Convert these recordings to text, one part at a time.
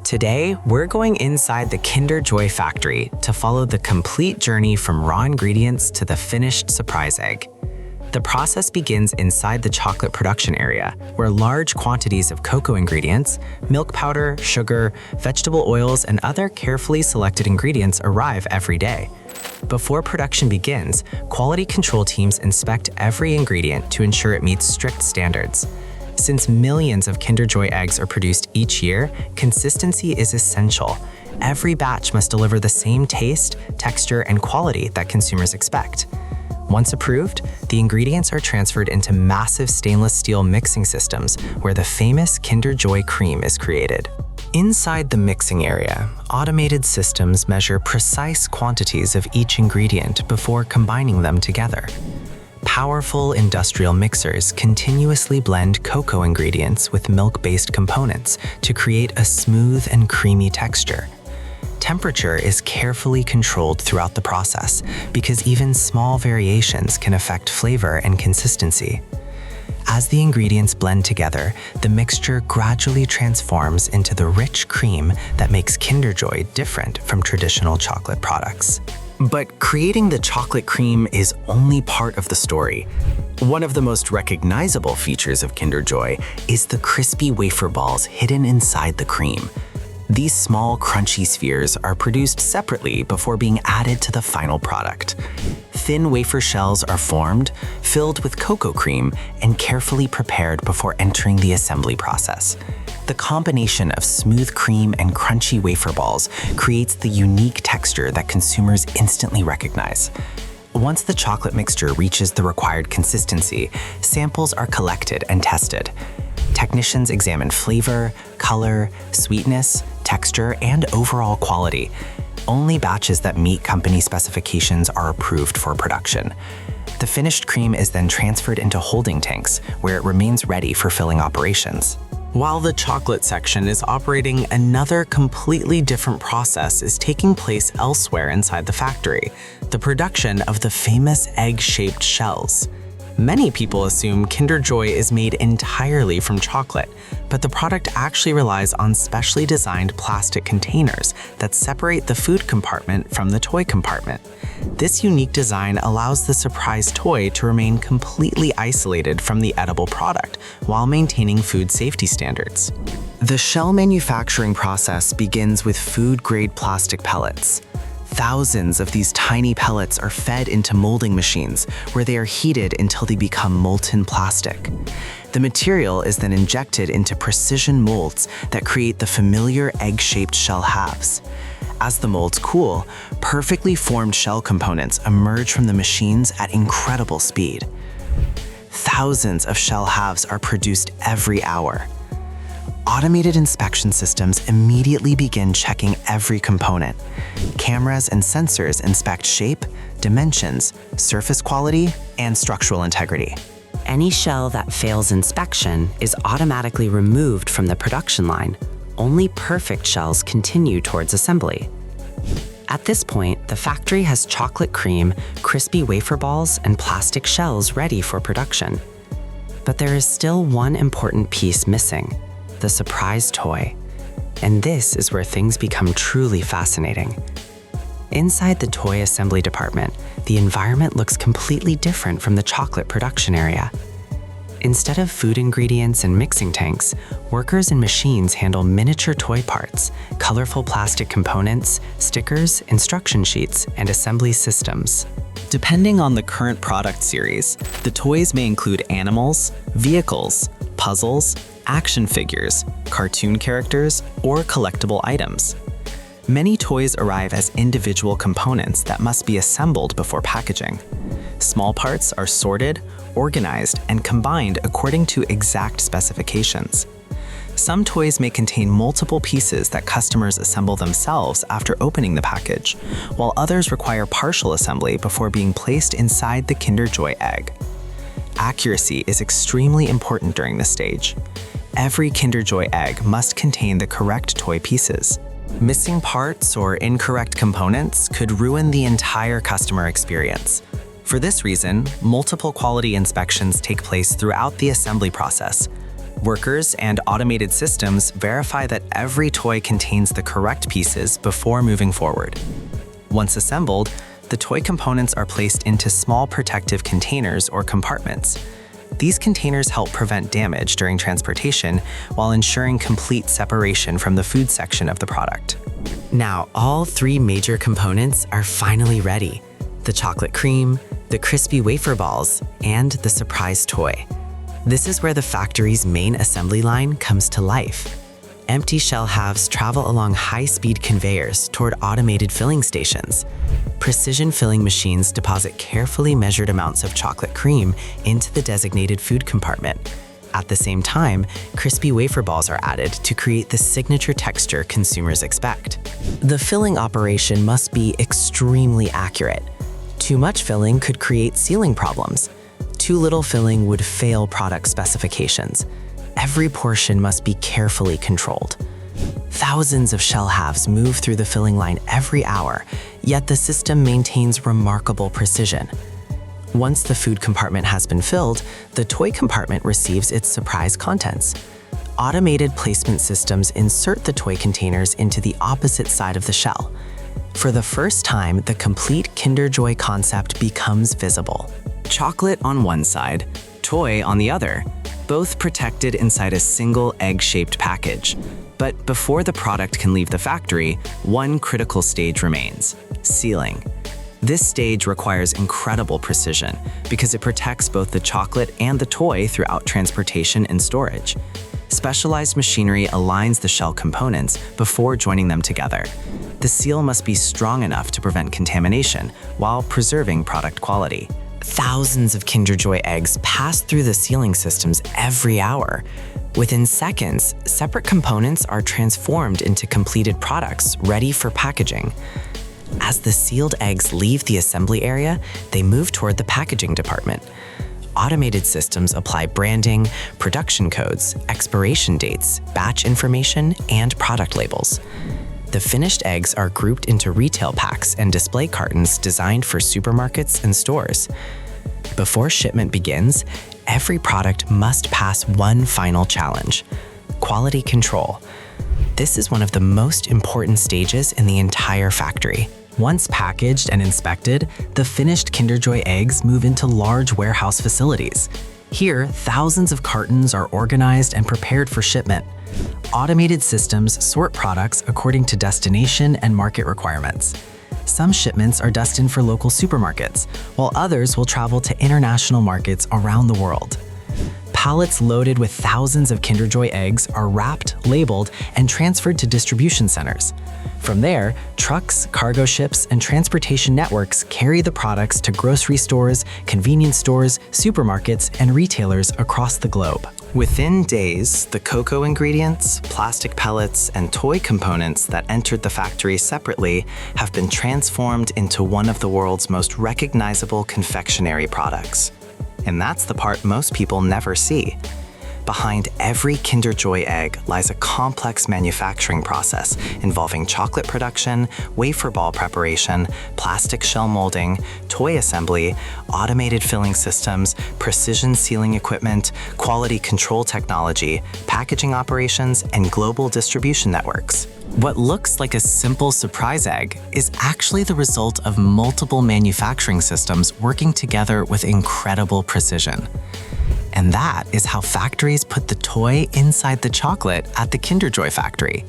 Today, we're going inside the Kinder Joy factory to follow the complete journey from raw ingredients to the finished surprise egg. The process begins inside the chocolate production area, where large quantities of cocoa ingredients, milk powder, sugar, vegetable oils, and other carefully selected ingredients arrive every day. Before production begins, quality control teams inspect every ingredient to ensure it meets strict standards. Since millions of Kinder Joy eggs are produced each year, consistency is essential. Every batch must deliver the same taste, texture, and quality that consumers expect. Once approved, the ingredients are transferred into massive stainless steel mixing systems where the famous Kinder Joy cream is created. Inside the mixing area, automated systems measure precise quantities of each ingredient before combining them together. Powerful industrial mixers continuously blend cocoa ingredients with milk-based components to create a smooth and creamy texture. Temperature is carefully controlled throughout the process because even small variations can affect flavor and consistency. As the ingredients blend together, the mixture gradually transforms into the rich cream that makes Kinder Joy different from traditional chocolate products. But creating the chocolate cream is only part of the story. One of the most recognizable features of Kinder Joy is the crispy wafer balls hidden inside the cream. These small, crunchy spheres are produced separately before being added to the final product. Thin wafer shells are formed, filled with cocoa cream, and carefully prepared before entering the assembly process. The combination of smooth cream and crunchy wafer balls creates the unique texture that consumers instantly recognize. Once the chocolate mixture reaches the required consistency, samples are collected and tested. Technicians examine flavor, color, sweetness, texture, and overall quality. Only batches that meet company specifications are approved for production. The finished cream is then transferred into holding tanks, where it remains ready for filling operations. While the chocolate section is operating, another completely different process is taking place elsewhere inside the factory, the production of the famous egg-shaped shells. Many people assume Kinder Joy is made entirely from chocolate, but the product actually relies on specially designed plastic containers that separate the food compartment from the toy compartment. This unique design allows the surprise toy to remain completely isolated from the edible product while maintaining food safety standards. The shell manufacturing process begins with food-grade plastic pellets. Thousands of these tiny pellets are fed into molding machines, where they are heated until they become molten plastic. The material is then injected into precision molds that create the familiar egg-shaped shell halves. As the molds cool, perfectly formed shell components emerge from the machines at incredible speed. Thousands of shell halves are produced every hour. Automated inspection systems immediately begin checking every component. Cameras and sensors inspect shape, dimensions, surface quality, and structural integrity. Any shell that fails inspection is automatically removed from the production line. Only perfect shells continue towards assembly. At this point, the factory has chocolate cream, crispy wafer balls, and plastic shells ready for production. But there is still one important piece missing: the surprise toy. And this is where things become truly fascinating. Inside the toy assembly department, the environment looks completely different from the chocolate production area. Instead of food ingredients and mixing tanks, workers and machines handle miniature toy parts, colorful plastic components, stickers, instruction sheets, and assembly systems. Depending on the current product series, the toys may include animals, vehicles, puzzles, action figures, cartoon characters, or collectible items. Many toys arrive as individual components that must be assembled before packaging. Small parts are sorted, organized, and combined according to exact specifications. Some toys may contain multiple pieces that customers assemble themselves after opening the package, while others require partial assembly before being placed inside the Kinder Joy egg. Accuracy is extremely important during this stage. Every Kinder Joy egg must contain the correct toy pieces. Missing parts or incorrect components could ruin the entire customer experience. For this reason, multiple quality inspections take place throughout the assembly process. Workers and automated systems verify that every toy contains the correct pieces before moving forward. Once assembled, the toy components are placed into small protective containers or compartments. These containers help prevent damage during transportation while ensuring complete separation from the food section of the product. Now, all three major components are finally ready: the chocolate cream, the crispy wafer balls, and the surprise toy. This is where the factory's main assembly line comes to life. Empty shell halves travel along high-speed conveyors toward automated filling stations. Precision filling machines deposit carefully measured amounts of chocolate cream into the designated food compartment. At the same time, crispy wafer balls are added to create the signature texture consumers expect. The filling operation must be extremely accurate. Too much filling could create sealing problems. Too little filling would fail product specifications. Every portion must be carefully controlled. Thousands of shell halves move through the filling line every hour, yet the system maintains remarkable precision. Once the food compartment has been filled, the toy compartment receives its surprise contents. Automated placement systems insert the toy containers into the opposite side of the shell. For the first time, the complete Kinder Joy concept becomes visible. Chocolate on one side, toy on the other, both protected inside a single egg-shaped package. But before the product can leave the factory, one critical stage remains: sealing. This stage requires incredible precision because it protects both the chocolate and the toy throughout transportation and storage. Specialized machinery aligns the shell components before joining them together. The seal must be strong enough to prevent contamination while preserving product quality. Thousands of Kinder Joy eggs pass through the sealing systems every hour. Within seconds, separate components are transformed into completed products ready for packaging. As the sealed eggs leave the assembly area, they move toward the packaging department. Automated systems apply branding, production codes, expiration dates, batch information, and product labels. The finished eggs are grouped into retail packs and display cartons designed for supermarkets and stores. Before shipment begins, every product must pass one final challenge: quality control. This is one of the most important stages in the entire factory. Once packaged and inspected, the finished Kinder Joy eggs move into large warehouse facilities. Here, thousands of cartons are organized and prepared for shipment. Automated systems sort products according to destination and market requirements. Some shipments are destined for local supermarkets, while others will travel to international markets around the world. Pallets loaded with thousands of Kinder Joy eggs are wrapped, labeled, and transferred to distribution centers. From there, trucks, cargo ships, and transportation networks carry the products to grocery stores, convenience stores, supermarkets, and retailers across the globe. Within days, the cocoa ingredients, plastic pellets, and toy components that entered the factory separately have been transformed into one of the world's most recognizable confectionery products. And that's the part most people never see. Behind every Kinder Joy egg lies a complex manufacturing process involving chocolate production, wafer ball preparation, plastic shell molding, toy assembly, automated filling systems, precision sealing equipment, quality control technology, packaging operations, and global distribution networks. What looks like a simple surprise egg is actually the result of multiple manufacturing systems working together with incredible precision. And that is how factories put the toy inside the chocolate at the Kinder Joy factory.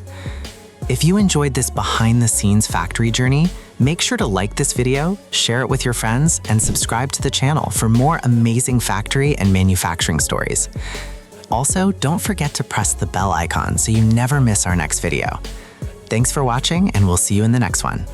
If you enjoyed this behind-the-scenes factory journey, make sure to like this video, share it with your friends, and subscribe to the channel for more amazing factory and manufacturing stories. Also, don't forget to press the bell icon so you never miss our next video. Thanks for watching, and we'll see you in the next one.